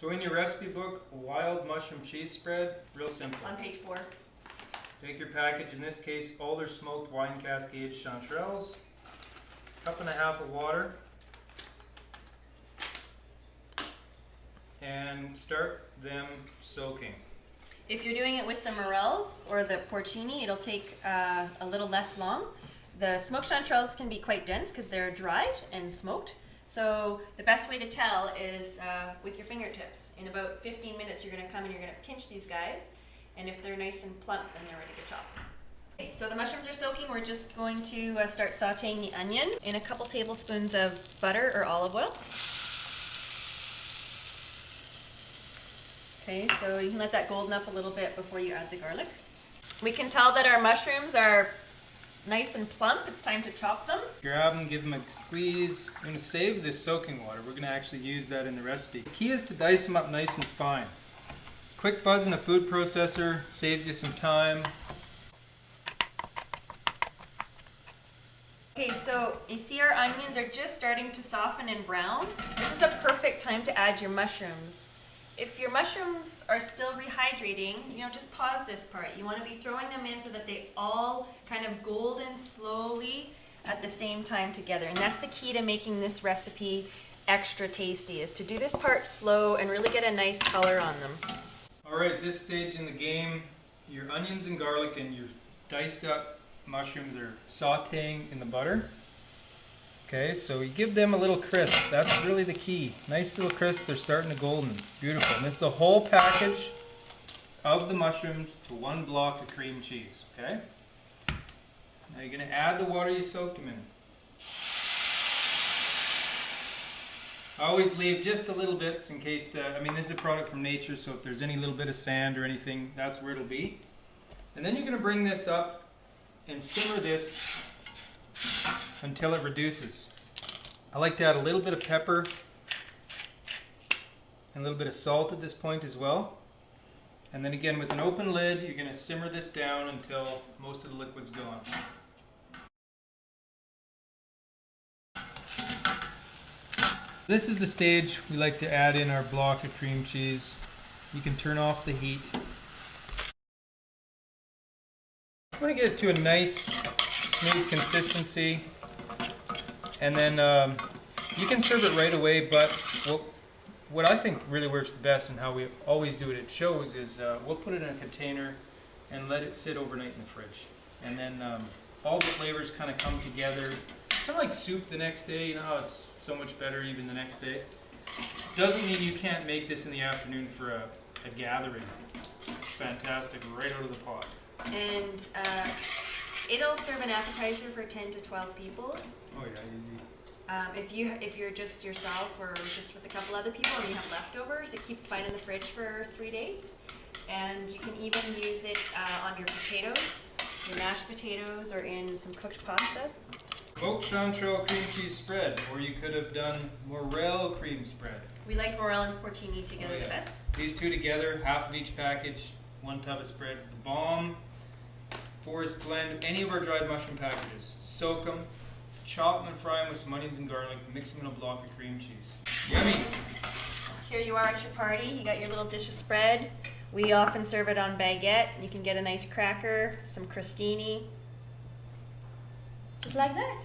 So in your recipe book, wild mushroom cheese spread, real simple. On page 4. Take your package, in this case, Alder smoked wine cascade chanterelles, 1.5 cups of water, and start them soaking. If you're doing it with the morels or the porcini, it'll take a little less long. The smoked chanterelles can be quite dense because they're dried and smoked. So the best way to tell is with your fingertips. In about 15 minutes you're going to come and you're going to pinch these guys, and if they're nice and plump, then they're ready to chop. Okay, so the mushrooms are soaking. We're just going to start sauteing the onion in a couple tablespoons of butter or olive oil. Okay, so you can let that golden up a little bit before you add the garlic. We can tell that our mushrooms are nice and plump. It's time to chop them. Grab them, give them a squeeze. I'm going to save this soaking water. We're going to actually use that in the recipe. The key is to dice them up nice and fine. Quick buzz in a food processor saves you some time. Okay, so you see our onions are just starting to soften and brown. This is the perfect time to add your mushrooms. If your mushrooms are still rehydrating, just pause this part. You want to be throwing them in so that they all kind of golden slowly at the same time together. And that's the key to making this recipe extra tasty, is to do this part slow and really get a nice color on them. Alright, at this stage in the game, your onions and garlic and your diced up mushrooms are sauteing in the butter. Okay, so you give them a little crisp. That's really the key. Nice little crisp. They're starting to golden. Beautiful. And this is a whole package of the mushrooms to 1 block of cream cheese. Okay? Now you're going to add the water you soaked them in. I always leave just a little bits in case, this is a product from nature, so if there's any little bit of sand or anything, that's where it'll be. And then you're going to bring this up and simmer this until it reduces. I like to add a little bit of pepper and a little bit of salt at this point as well. And then again, with an open lid, you're going to simmer this down until most of the liquid's gone. This is the stage we like to add in our block of cream cheese. You can turn off the heat. I'm going to get it to a nice, smooth consistency. And then you can serve it right away, but what I think really works the best and how we always do it at shows is we'll put it in a container and let it sit overnight in the fridge. And then all the flavors kind of come together. Kind of like soup the next day, you know how it's so much better even the next day. Doesn't mean you can't make this in the afternoon for a gathering. It's fantastic, right out of the pot. And it'll serve an appetizer for 10 to 12 people. Oh yeah, easy. If you're just yourself or just with a couple other people and you have leftovers, it keeps fine in the fridge for 3 days. And you can even use it on your potatoes, your mashed potatoes, or in some cooked pasta. Smoked chanterelle cream cheese spread, or you could have done morel cream spread. We like morel and porcini together the best. These two together, half of each package, 1 tub of spreads. The bomb. Forest blend any of our dried mushroom packages. Soak them, chop them and fry them with some onions and garlic, mix them in a block of cream cheese. Yummy! Here you are at your party, you got your little dish of spread. We often serve it on baguette. You can get a nice cracker, some crostini. Just like that.